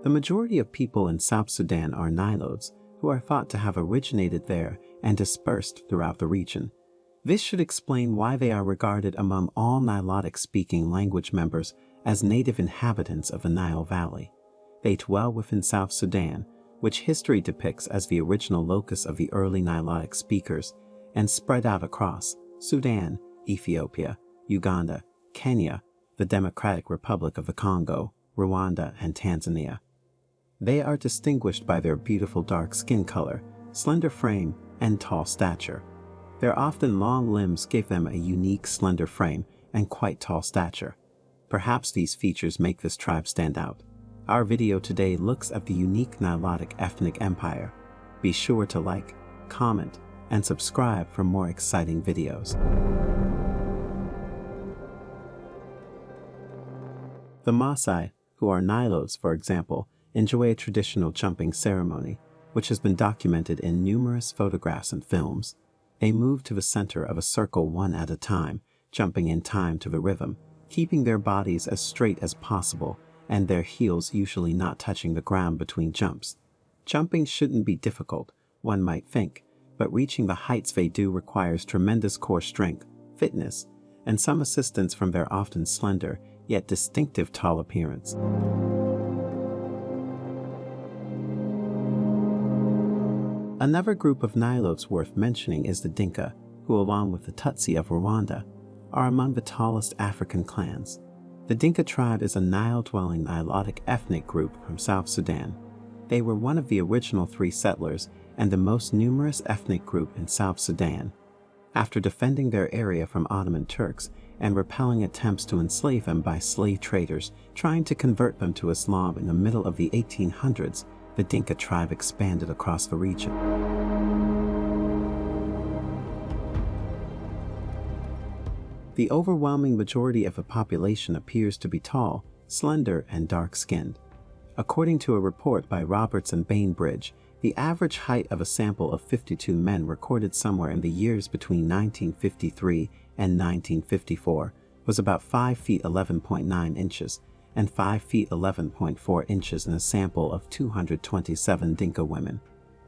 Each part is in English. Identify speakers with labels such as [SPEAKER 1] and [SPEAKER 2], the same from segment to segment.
[SPEAKER 1] The majority of people in South Sudan are Nilotes, who are thought to have originated there and dispersed throughout the region. This should explain why they are regarded among all Nilotic-speaking language members as native inhabitants of the Nile Valley. They dwell within South Sudan, which history depicts as the original locus of the early Nilotic speakers, and spread out across Sudan, Ethiopia, Uganda, Kenya, the Democratic Republic of the Congo, Rwanda, and Tanzania. They are distinguished by their beautiful dark skin color, slender frame, and tall stature. Their often long limbs give them a unique slender frame and quite tall stature. Perhaps these features make this tribe stand out. Our video today looks at the unique Nilotic ethnic empire. Be sure to like, comment, and subscribe for more exciting videos. The Maasai, who are Nilotes for example, enjoy a traditional jumping ceremony, which has been documented in numerous photographs and films. They move to the center of a circle one at a time, jumping in time to the rhythm, keeping their bodies as straight as possible and their heels usually not touching the ground between jumps. Jumping shouldn't be difficult, one might think, but reaching the heights they do requires tremendous core strength, fitness, and some assistance from their often slender, yet distinctive tall appearance. Another group of Nilotes worth mentioning is the Dinka, who along with the Tutsi of Rwanda, are among the tallest African clans. The Dinka tribe is a Nile-dwelling Nilotic ethnic group from South Sudan. They were one of the original 3 settlers and the most numerous ethnic group in South Sudan. After defending their area from Ottoman Turks and repelling attempts to enslave them by slave traders trying to convert them to Islam in the middle of the 1800s, the Dinka tribe expanded across the region. The overwhelming majority of the population appears to be tall, slender, and dark-skinned. According to a report by Roberts and Bainbridge, the average height of a sample of 52 men recorded somewhere in the years between 1953 and 1954 was about 5 feet 11.9 inches and 5 feet 11.4 inches in a sample of 227 Dinka women,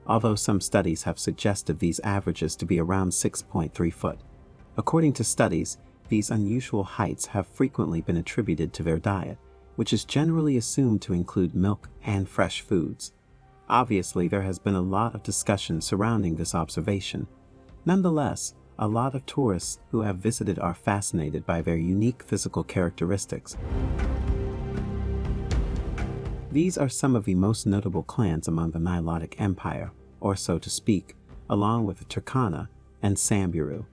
[SPEAKER 1] although some studies have suggested these averages to be around 6.3 foot. According to studies, these unusual heights have frequently been attributed to their diet, which is generally assumed to include milk and fresh foods. Obviously, there has been a lot of discussion surrounding this observation. Nonetheless, a lot of tourists who have visited are fascinated by their unique physical characteristics. These are some of the most notable clans among the Nilotic Empire, or so to speak, along with the Turkana and Samburu.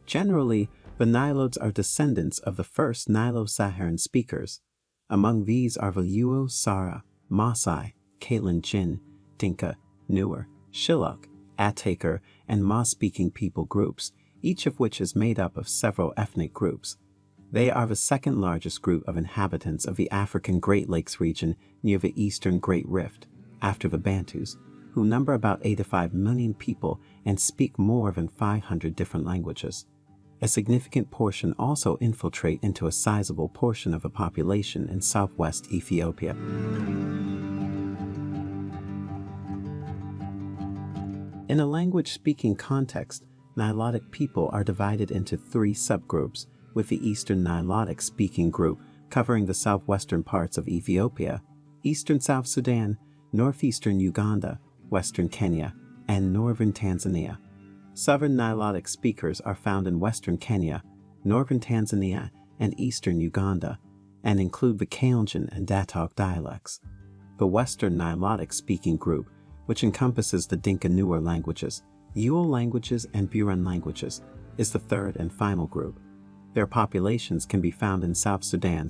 [SPEAKER 1] Generally, the Nilotes are descendants of the first Nilo-Saharan speakers. Among these are the Luo, Sara, Maasai, Kalenjin, Dinka, Nuer, Shilluk, Ataker, and Ma-speaking people groups, each of which is made up of several ethnic groups. They are the second largest group of inhabitants of the African Great Lakes region near the Eastern Great Rift, after the Bantus, who number about 85 million people and speak more than 500 different languages. A significant portion also infiltrate into a sizable portion of the population in southwest Ethiopia. In a language-speaking context, Nilotic people are divided into 3 subgroups, with the Eastern Nilotic-speaking group covering the southwestern parts of Ethiopia, eastern South Sudan, northeastern Uganda, western Kenya, and northern Tanzania. Southern Nilotic speakers are found in western Kenya, northern Tanzania, and eastern Uganda, and include the Kalenjin and Datok dialects. The Western Nilotic-speaking group, which encompasses the Dinka Nuer languages, Luol languages, and Buran languages, is the third and final group. Their populations can be found in South Sudan,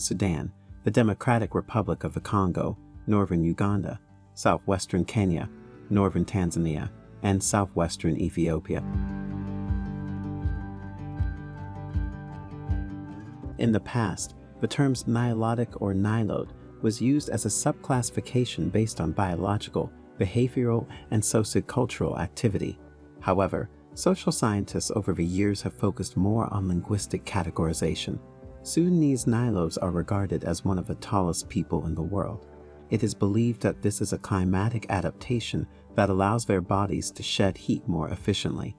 [SPEAKER 1] the Democratic Republic of the Congo, northern Uganda, southwestern Kenya, northern Tanzania, and southwestern Ethiopia. In the past, the terms Nilotic or Nilote was used as a subclassification based on biological, behavioral, and sociocultural activity. However, social scientists over the years have focused more on linguistic categorization. Sudanese Nilotes are regarded as one of the tallest people in the world. It is believed that this is a climatic adaptation that allows their bodies to shed heat more efficiently.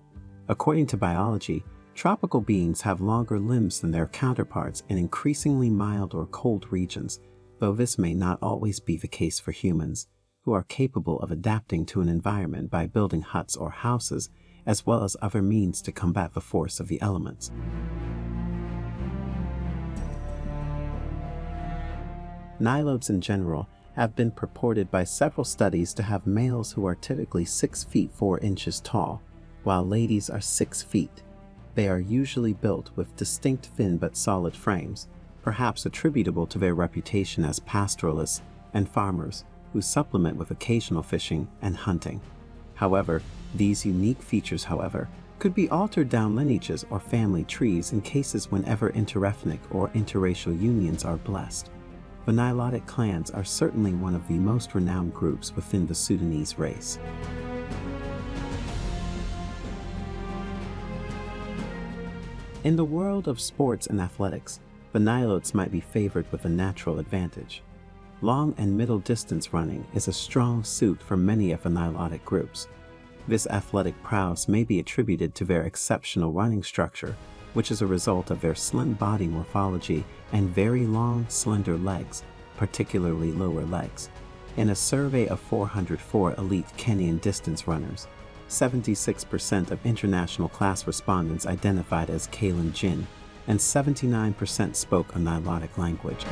[SPEAKER 1] According to biology, tropical beings have longer limbs than their counterparts in increasingly mild or cold regions, though this may not always be the case for humans, who are capable of adapting to an environment by building huts or houses, as well as other means to combat the force of the elements. Nilotes in general have been purported by several studies to have males who are typically 6 feet 4 inches tall, while ladies are 6 feet. They are usually built with distinct thin but solid frames, perhaps attributable to their reputation as pastoralists and farmers who supplement with occasional fishing and hunting. However, these unique features, could be altered down lineages or family trees in cases whenever interethnic or interracial unions are blessed. The Nilotic clans are certainly one of the most renowned groups within the Sudanese race. In the world of sports and athletics, the Nilotes might be favored with a natural advantage. Long and middle distance running is a strong suit for many of the Nilotic groups. This athletic prowess may be attributed to their exceptional running structure, which is a result of their slim body morphology and very long, slender legs, particularly lower legs. In a survey of 404 elite Kenyan distance runners, 76% of international class respondents identified as Kalenjin, and 79% spoke a Nilotic language.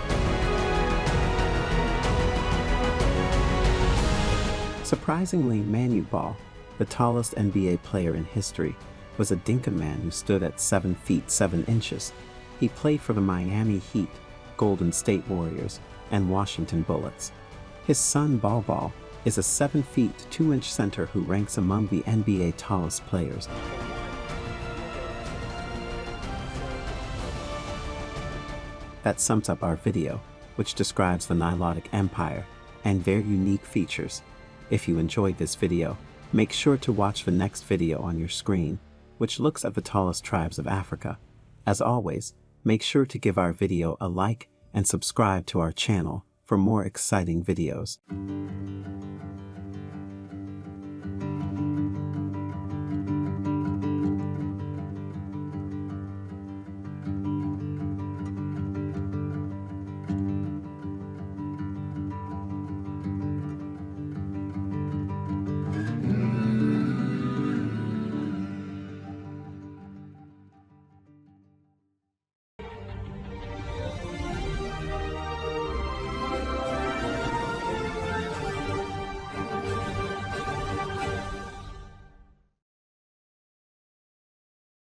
[SPEAKER 1] Surprisingly, Manute Ball, the tallest NBA player in history, was a Dinka man who stood at 7 feet 7 inches. He played for the Miami Heat, Golden State Warriors, and Washington Bullets. His son Ball Ball is a 7 feet 2 inch center who ranks among the NBA tallest players. That sums up our video, which describes the Nilotic Empire and their unique features. If you enjoyed this video, make sure to watch the next video on your screen, which looks at the tallest tribes of Africa. As always, make sure to give our video a like and subscribe to our channel for more exciting videos.